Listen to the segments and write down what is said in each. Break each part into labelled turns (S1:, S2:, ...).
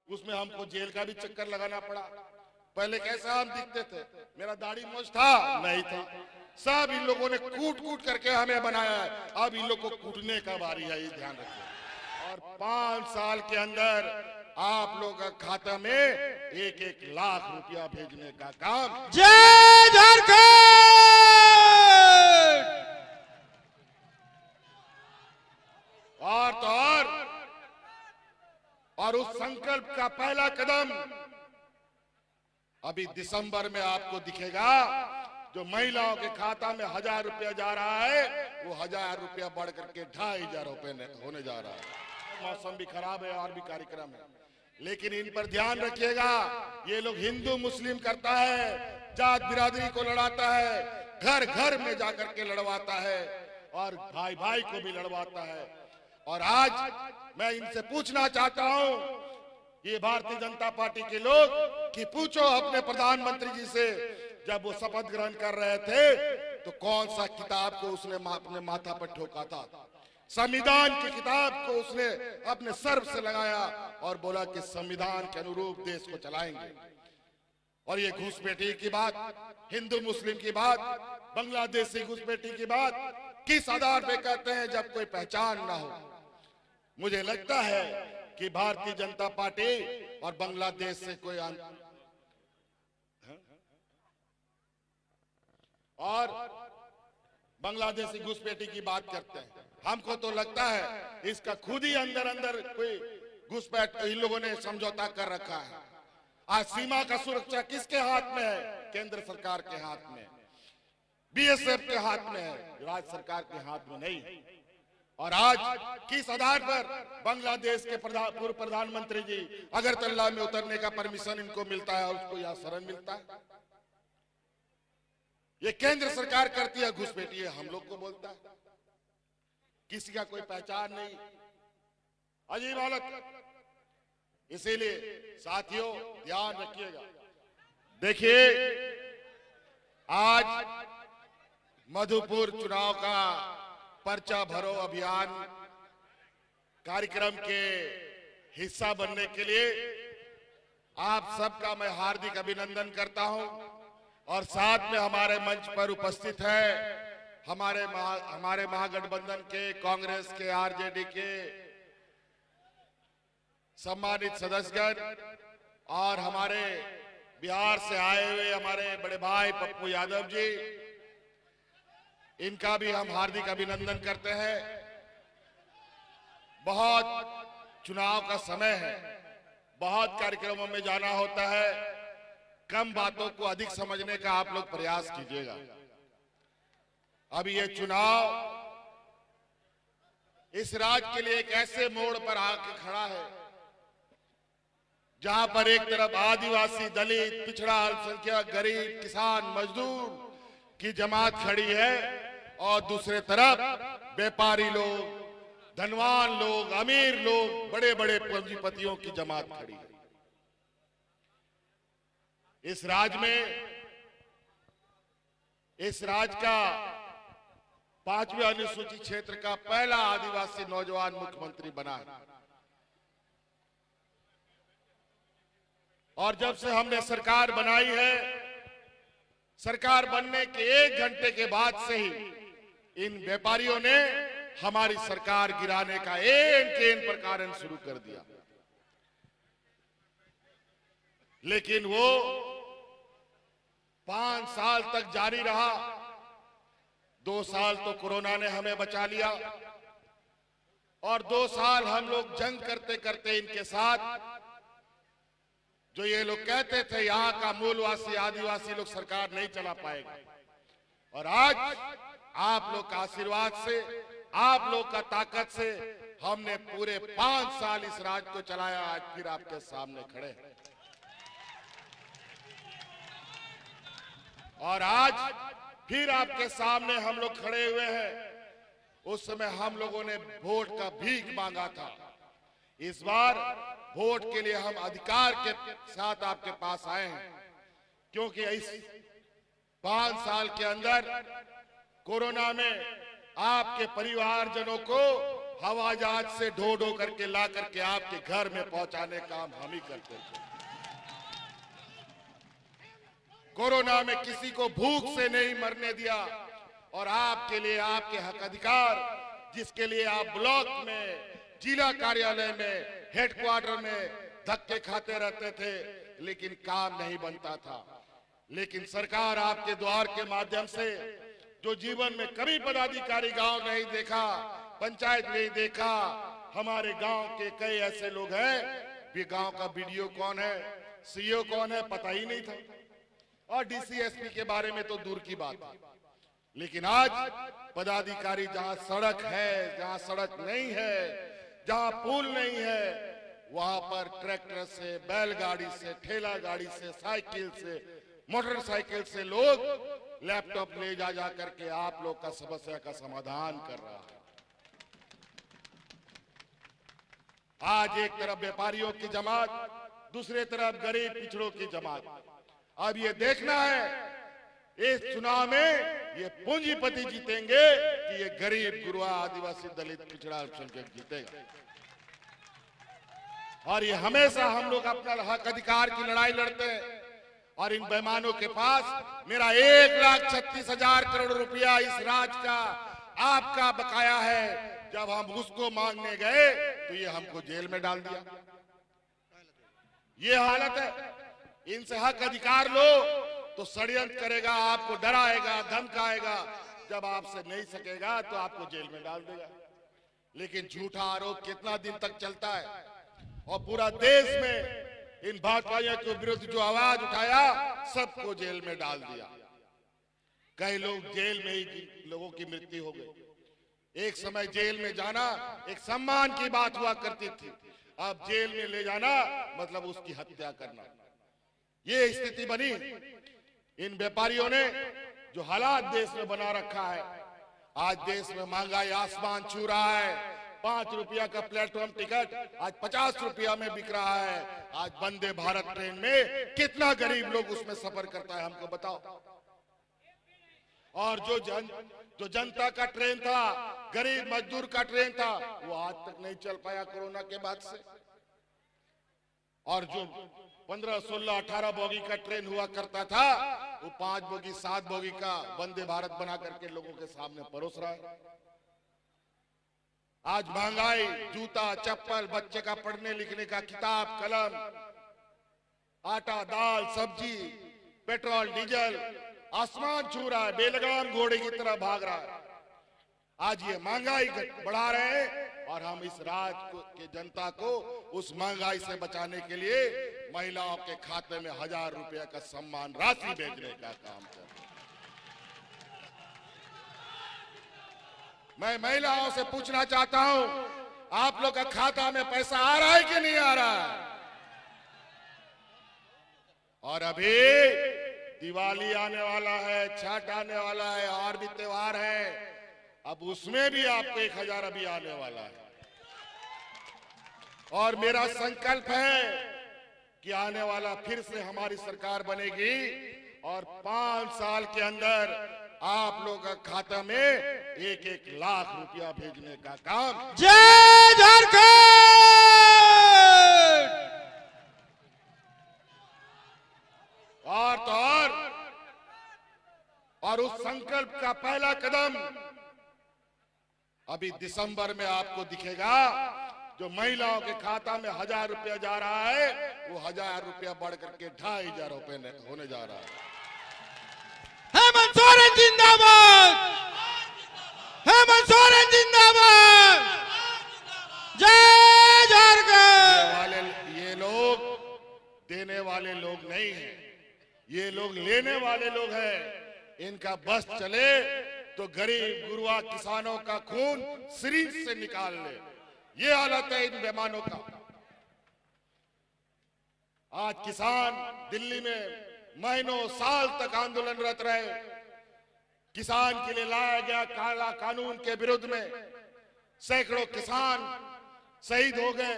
S1: उसमें हमको जेल का भी चक्कर लगाना पड़ा। पहले कैसा हम दिखते थे, मेरा दाढ़ी मूंछ था नहीं था, सब इन लोगों ने कूट कूट करके हमें बनाया है। अब इन लोग को कूटने का बारी है, ये ध्यान रखिए। और 5 साल के अंदर आप लोग का खाता में 1-1 लाख रुपया भेजने का काम।
S2: जय झारखंड।
S1: और तो और उस संकल्प का पहला कदम अभी दिसंबर में आपको दिखेगा। जो महिलाओं के खाता में 1000 रुपया जा रहा है, वो 1000 रुपया बढ़ करके 2500 रुपये होने जा रहा है। मौसम भी खराब है और भी कार्यक्रम है, लेकिन इन पर ध्यान रखिएगा। ये लोग हिंदू मुस्लिम करता है, जात बिरादरी को लड़ाता है, घर घर में जाकर के लड़वाता है और भाई भाई को भी लड़वाता है। और आज मैं इनसे पूछना चाहता हूं, ये भारतीय जनता पार्टी के लोग, कि पूछो अपने प्रधानमंत्री जी से, जब वो शपथ ग्रहण कर रहे थे तो कौन सा किताब को उसने अपने माथा पर ठोका था? संविधान की किताब को उसने अपने सर से लगाया और बोला कि संविधान के अनुरूप देश को चलाएंगे। और ये घुसपैठी की बात, हिंदू मुस्लिम की बात, बांग्लादेशी घुसपैठी की बात किस आधार पे कहते हैं जब कोई पहचान ना हो? मुझे लगता है कि भारतीय जनता पार्टी और बांग्लादेश से कोई और बांग्लादेशी घुसपैठी की बात करते हैं। हमको तो लगता है इसका खुद ही अंदर अंदर कोई घुसपैठ इन लोगों ने समझौता कर रखा है। आज सीमा का सुरक्षा किसके हाथ में है? केंद्र सरकार के हाथ में, बीएसएफ के हाथ में है, राज्य सरकार के हाथ में नहीं। और आज किस आधार पर बांग्लादेश के पूर्व प्रधानमंत्री जी अगरतला में उतरने का परमिशन इनको मिलता है और उसको यहाँ शरण मिलता है? ये केंद्र सरकार करती है घुसपैठी, हम लोग को बोलता है। किसी का कोई पहचान नहीं, अजीब हालत। इसीलिए साथियों ध्यान रखिएगा। देखिए आज मधुपुर चुनाव का पर्चा भरो अभियान कार्यक्रम के हिस्सा बनने के लिए आप सबका मैं हार्दिक अभिनंदन करता हूं। और साथ में हमारे मंच पर उपस्थित है हमारे महागठबंधन के, कांग्रेस के, आरजेडी के सम्मानित सदस्यगण और हमारे बिहार से आए हुए हमारे बड़े भाई पप्पू यादव जी, इनका भी हम हार्दिक अभिनंदन करते हैं। बहुत चुनाव का समय है, बहुत कार्यक्रमों में जाना होता है, कम बातों को अधिक समझने का आप लोग प्रयास कीजिएगा। अब ये चुनाव इस राज्य के लिए एक ऐसे मोड़ पर आके खड़ा है जहां पर एक तरफ आदिवासी, दलित, पिछड़ा, अल्पसंख्यक, गरीब, किसान, मजदूर की जमात खड़ी है और दूसरे तरफ व्यापारी लोग, धनवान लोग, अमीर लोग, बड़े बड़े पूंजीपतियों की जमात खड़ी है। इस राज्य में, इस राज्य का 5वें अनुसूचित क्षेत्र का पहला आदिवासी नौजवान मुख्यमंत्री बना है। और जब से हमने सरकार बनाई है, सरकार बनने के 1 घंटे के बाद से ही इन व्यापारियों ने हमारी सरकार गिराने का एन प्रकार शुरू कर दिया। लेकिन वो 5 साल तक जारी रहा। 2 साल तो कोरोना ने हमें बचा लिया और 2 साल हम लोग जंग करते करते इनके साथ, जो ये लोग कहते थे यहाँ का मूलवासी आदिवासी लोग सरकार नहीं चला पाएगा, और आज आप लोग का आशीर्वाद से, आप लोग का ताकत से हमने पूरे 5 साल इस राज्य को चलाया। आज फिर आपके सामने खड़े हैं और आज फिर आपके सामने हम लोग खड़े हुए हैं। उस समय हम लोगों ने वोट का भीख मांगा था। इस बार वोट के लिए हम अधिकार के साथ आपके पास आए हैं, क्योंकि इस 5 साल के अंदर कोरोना में आपके परिवारजनों को हवाई जहाज से ढो ढो करके ला करके आपके घर में पहुंचाने का काम हम ही करते थे। कोरोना में किसी को भूख से नहीं मरने दिया और आपके लिए आपके हक अधिकार, जिसके लिए आप ब्लॉक में, जिला कार्यालय में, हेडक्वार्टर में धक्के खाते रहते थे, लेकिन काम नहीं बनता था। लेकिन सरकार आपके द्वार के माध्यम से, जो जीवन में कभी पदाधिकारी गांव नहीं देखा, पंचायत नहीं देखा, हमारे गांव के कई ऐसे लोग हैं भी गांव का बीडीओ कौन है, सीईओ कौन है पता ही नहीं था, और डीसीएसपी के बारे में तो दूर की बात है। लेकिन आज पदाधिकारी जहां सड़क है, जहां सड़क नहीं है, जहां पुल नहीं है, वहां पर ट्रैक्टर से, बैलगाड़ी से, ठेला गाड़ी से, साइकिल से, मोटरसाइकिल से लोग लैपटॉप ले जा करके आप लोग का समस्या का समाधान कर रहा है। आज एक तरफ व्यापारियों की जमात, दूसरे तरफ गरीब पिछड़ों की जमात। अब ये देखना है इस चुनाव में ये पूंजीपति जीतेंगे कि ये गरीब, गुरुआ, आदिवासी, दलित, पिछड़ा, अल्पसंख्यक जीतेगा। और ये हमेशा हम लोग अपना हक अधिकार की लड़ाई लड़ते हैं, और इन बेईमानों के पास मेरा 1,36,000 करोड़ रुपया इस राज्य का आपका बकाया है। जब हम उसको मांगने गए तो ये हमको जेल में डाल दिया। ये हालत है। इनसे हक अधिकार लो तो षड्यंत्र करेगा, आपको डराएगा, धमकाएगा, जब आपसे नहीं सकेगा तो आपको जेल में डाल देगा। लेकिन झूठा आरोप कितना दिन तक चलता है, और पूरा देश में इन भाजपाइयों के विरुद्ध जो आवाज उठाया सबको जेल में डाल दिया। कई लोग जेल में ही लोगों की मृत्यु हो गई। एक समय जेल में जाना एक सम्मान की बात हुआ करती थी, अब जेल में ले जाना मतलब उसकी हत्या करना। ये स्थिति बनी। इन व्यापारियों ने जो हालात देश में बना रखा है, आज देश में महंगाई आसमान छू रहा है। 5 रुपया का प्लेटफॉर्म टिकट आज 50 रुपया में बिक रहा है। आज वंदे भारत ट्रेन में कितना गरीब लोग उसमें सफर करता है हमको बताओ। और जो जनता का ट्रेन था, गरीब मजदूर का ट्रेन था, वो आज तक नहीं चल पाया कोरोना के बाद से। और जो 15, 16, 18 बोगी का ट्रेन हुआ करता था, वो 5 बोगी, 7 बोगी का वंदे भारत बना करके लोगों के सामने परोस रहा है। आज महंगाई, जूता, चप्पल, बच्चे का पढ़ने लिखने का किताब, कलम, आटा, दाल, सब्जी, पेट्रोल, डीजल आसमान छू रहा है, बेलगाम घोड़े की तरह भाग रहा है। आज ये महंगाई बढ़ा रहे हैं, और हम इस राज्य के जनता को उस महंगाई से बचाने के लिए महिलाओं के खाते में 1000 रुपया का सम्मान राशि भेजने का काम कर रहे हैं। मैं महिलाओं से पूछना चाहता हूं, आप लोग का खाता में पैसा आ रहा है कि नहीं आ रहा है? और अभी दिवाली आने वाला है, छठ आने वाला है, और भी त्योहार है, अब उसमें भी आपको 1000 अभी आने वाला है। और मेरा संकल्प है कि आने वाला फिर से हमारी सरकार बनेगी, और 5 साल के अंदर आप लोगों का खाता में 1-1 लाख रुपया भेजने का काम।
S2: जय झारखंड।
S1: और तो और उस संकल्प का पहला कदम अभी दिसंबर में आपको दिखेगा। जो महिलाओं के खाता में 1000 रुपया जा रहा है, वो 1000 रुपया बढ़ करके 2500 रुपये होने जा रहा है।
S2: हेमंत सोरेन जिंदाबाद, हेमंत सोरेन जिंदाबाद, जय झारखंड।
S1: ये लोग देने वाले लोग नहीं हैं, ये लोग लेने वाले लोग हैं। इनका बस चले तो गरीब गुरुआ किसानों का खून सिरिंज से निकाल ले। ये हालत है इन बेईमानों का। आज किसान दिल्ली में महीनों साल तक आंदोलनरत रहे। किसान के लिए लाया गया काला कानून के विरुद्ध में सैकड़ों किसान शहीद हो गए,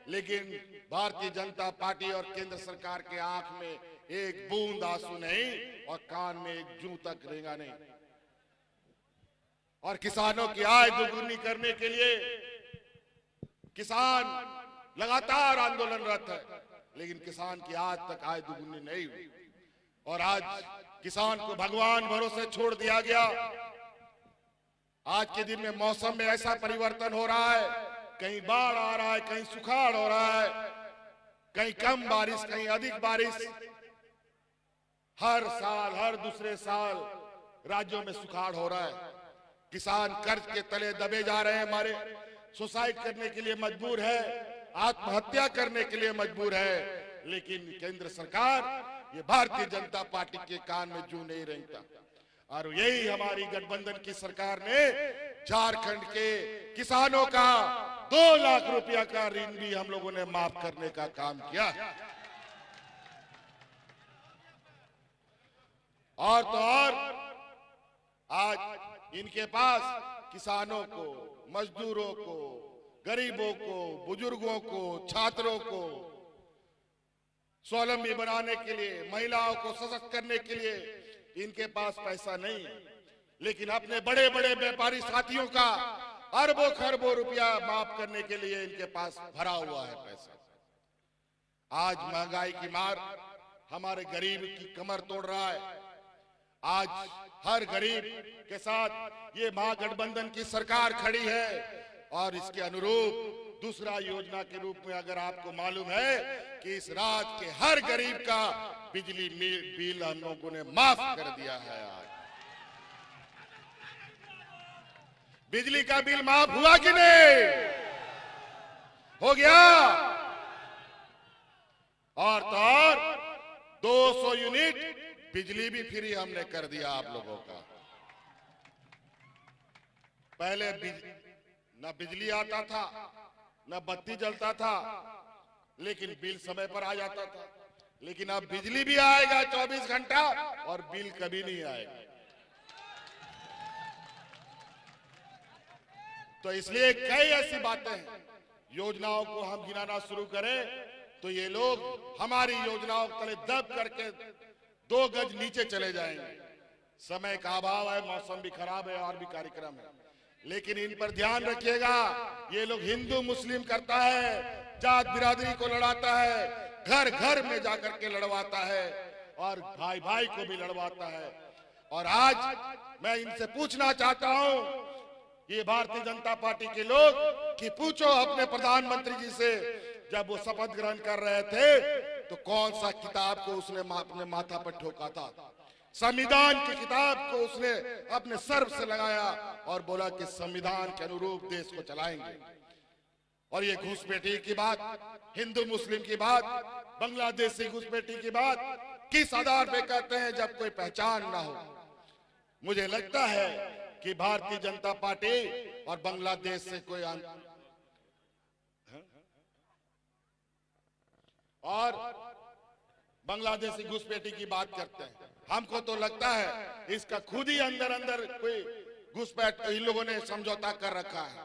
S1: लेकिन भारतीय जनता पार्टी और केंद्र सरकार के आंख में एक बूंद आंसू नहीं, और कान में एक जूं तक रेंगा नहीं। और किसानों की आय दोगुनी करने के लिए किसान लगातार आंदोलनरत है, लेकिन किसान की आज तक आय दुगुनी नहीं हुई और आज किसान को भगवान भरोसे छोड़ दिया गया। आज के दिन में मौसम में ऐसा परिवर्तन हो रहा है, कहीं बाढ़ आ रहा है, कहीं सुखाड़ हो रहा है, कहीं कम बारिश, कहीं अधिक बारिश। हर साल, हर दूसरे साल राज्यों में सुखाड़ हो रहा है। किसान कर्ज के तले दबे जा रहे हैं, हमारे सुसाइड करने के लिए मजबूर है, आत्महत्या करने के लिए मजबूर है। लेकिन केंद्र सरकार, ये भारतीय जनता पार्टी के कान में जू नहीं रेंगता। और यही हमारी गठबंधन की सरकार ने झारखंड के किसानों का 2 लाख रुपया का ऋण भी हम लोगों ने माफ करने का काम किया। और तो और आज इनके पास किसानों को, मजदूरों को, गरीबों को, बुजुर्गों को, छात्रों को स्वावलंबी बनाने के लिए, महिलाओं को सशक्त करने के लिए इनके पास पैसा नहीं है। लेकिन अपने बड़े बड़े व्यापारी साथियों का अरबों खरबों रुपया माफ करने के लिए इनके पास भरा हुआ है पैसा। आज महंगाई की मार हमारे गरीब की कमर तोड़ रहा है। आज हर गरीब के साथ ये महागठबंधन की सरकार खड़ी है और इसके अनुरूप दूसरा योजना के रूप में अगर आपको मालूम है कि इस राज्य के हर गरीब का बिजली बिल हम लोगों ने माफ कर दिया है। आज बिजली का बिल माफ हुआ कि नहीं? हो गया। और तो और 200 यूनिट बिजली भी फ्री हमने कर दिया आप लोगों का। पहले न बिजली आता था, न बत्ती जलता था, लेकिन बिल समय पर आ जाता था। लेकिन अब बिजली भी आएगा 24 घंटा और बिल कभी नहीं आएगा। तो इसलिए कई ऐसी बातें हैं, योजनाओं को हम गिनाना शुरू करें तो ये लोग हमारी योजनाओं के तले दब करके 2 गज नीचे चले जाएंगे। समय का अभाव है, मौसम भी खराब है और भी कार्यक्रम है, लेकिन इन पर ध्यान रखिएगा। ये लोग हिंदू मुस्लिम करता है, जात बिरादरी को लड़ाता है, घर घर में जाकर के लड़वाता है और भाई भाई को भी लड़वाता है। और आज मैं इनसे पूछना चाहता हूं, ये भारतीय जनता पार्टी के लोग, कि पूछो अपने प्रधानमंत्री जी से, जब वो शपथ ग्रहण कर रहे थे तो कौन सा किताब को उसने अपने माथा पर ठोका था? संविधान की किताब को उसने अपने सर से लगाया और बोला कि संविधान के अनुरूप देश को चलाएंगे। और ये घुसपैठी की बात, हिंदू मुस्लिम की बात, बांग्लादेशी घुसपैठी की बात किस आधार पे कहते हैं जब कोई पहचान ना हो? मुझे लगता है कि भारतीय जनता पार्टी और बांग्लादेश से कोई और बांग्लादेशी घुसपैठी की बात करते हैं। हमको तो लगता है इसका खुद ही अंदर अंदर कोई घुसपैठ इन लोगों ने समझौता कर रखा है।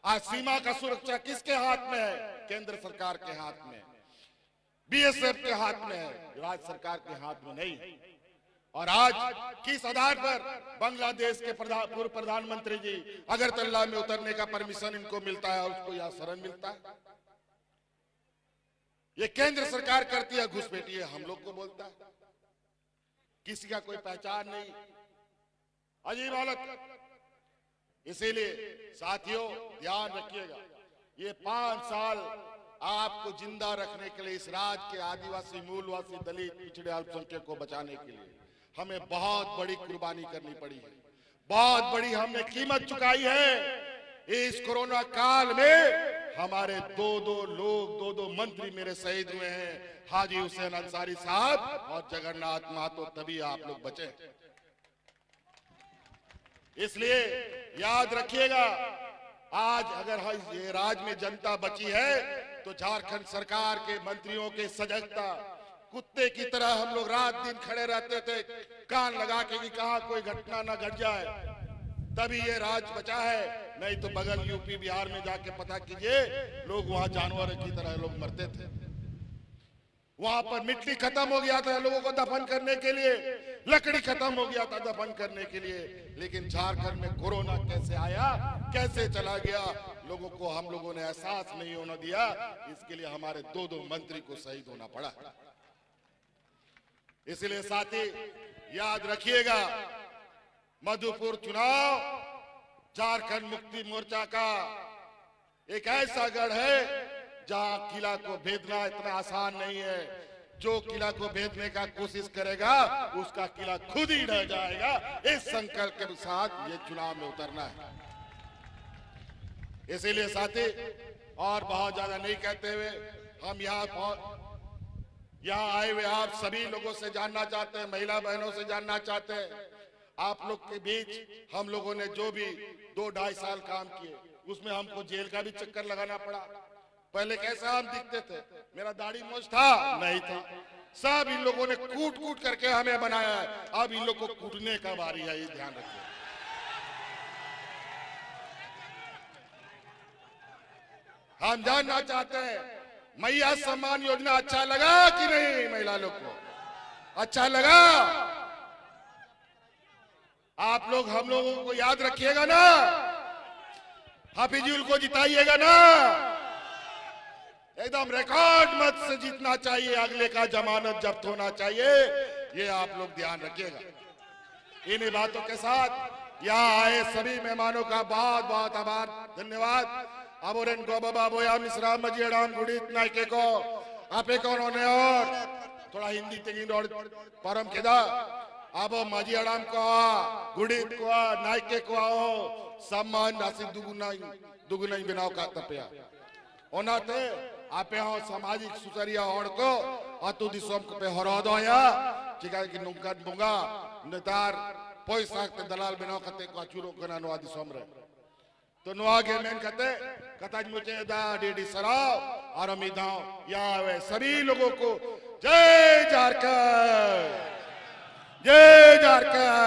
S1: आज सीमा का सुरक्षा किसके हाथ में है? केंद्र सरकार के हाथ में, बीएसएफ के हाथ में है, राज्य सरकार के हाथ में नहीं। और आज किस आधार पर बांग्लादेश के पूर्व प्रधानमंत्री जी अगरतला में उतरने का परमिशन इनको मिलता है और उसको यहाँ शरण मिलता है? ये केंद्र सरकार करती है घुसपैठी, हम लोग को बोलता है। किसी का कोई पहचान नहीं, अजीब हालत। इसीलिए साथियों ध्यान रखिएगा, ये 5 साल आपको जिंदा रखने के लिए, इस राज्य के आदिवासी, मूलवासी, दलित, पिछड़े, अल्पसंख्यक को बचाने के लिए हमें बहुत बड़ी कुर्बानी करनी पड़ी है, बहुत बड़ी हमने कीमत चुकाई है। इस कोरोना काल में हमारे 2 मंत्री मेरे शहीद हुए हैं, हाजी हुसैन अंसारी साहब और जगन्नाथ महतो, तभी आप लोग बचे। इसलिए याद रखिएगा, आज अगर ये राज्य में जनता बची है तो झारखंड सरकार के मंत्रियों के सजगता, कुत्ते की तरह हम लोग रात दिन खड़े रहते थे कान लगा के कि कहां कोई घटना ना घट जाए, तभी ये राज्य बचा है। नहीं तो बगल यूपी बिहार में जाके पता कीजिए, लोग वहां जानवर की तरह लोग मरते थे। वहां पर मिट्टी खत्म हो गया था लोगों को दफन करने के लिए, लकड़ी खत्म हो गया था दफन करने के लिए। लेकिन झारखंड में कोरोना कैसे आया, कैसे चला गया, लोगों को हम लोगों ने एहसास नहीं होने दिया, इसके लिए हमारे दो मंत्री को शहीद होना पड़ा। इसलिए साथी याद रखिएगा, मधुपुर चुनाव झारखंड मुक्ति मोर्चा का एक ऐसा गढ़ है जहां किला को भेदना इतना आसान नहीं है। जो किला को भेदने का कोशिश करेगा उसका किला खुद ही ढह जाएगा। इस संकल्प के साथ ये चुनाव में उतरना है। इसीलिए साथी और बहुत ज्यादा नहीं कहते हुए हम यहाँ आए हुए आप सभी लोगों से जानना चाहते हैं, महिला बहनों से जानना चाहते हैं। आप लोग के बीच हम लोगों ने जो भी 2-2.5 साल काम किए, उसमें हमको जेल का भी चक्कर लगाना पड़ा। पहले कैसा हम दिखते थे? मेरा दाढ़ी मूंछ था? नहीं था। सब इन लोगों ने कूट कूट करके हमें बनाया है। अब इन लोग को कूटने का बारी है, ये ध्यान रखिए। हम जानना चाहते हैं, मैया सम्मान योजना अच्छा लगा कि नहीं? महिला लोग को अच्छा लगा? आप लोग हम लोगों को याद रखिएगा ना, हाफिजुल को जिताइएगा ना। एकदम रिकॉर्ड मत से जीतना चाहिए, अगले का जमानत जब्त होना चाहिए, ये आप लोग ध्यान रखिएगा। इन्हीं बातों के साथ यहाँ आए सभी मेहमानों का बहुत बहुत आभार, धन्यवाद। अबोरेन गोबाबा बोया मिश्रा मजियाडाम गुड़ित नायके को आपे को उन्होंने और थोड़ा हिंदी तेगिन और परम केदा अब मजियाडाम को गुड़ित को नायके को आओ सम्मान राशि दुगुना बनाव का तपया ओनाते आपे हो सामाजिक सुसरिया और को अतु दिसोम को पे हरा दो या चिका की नुंका बुंगा नेतार पैसा के दलाल बनाव कते को अचूरो कना नो दिसोम रे तो नुआ के मेन कहते कताज मुझे दा डीडी सराव और अमिताओ या वे सभी लोगों को जय झारखंड, जय झारखंड।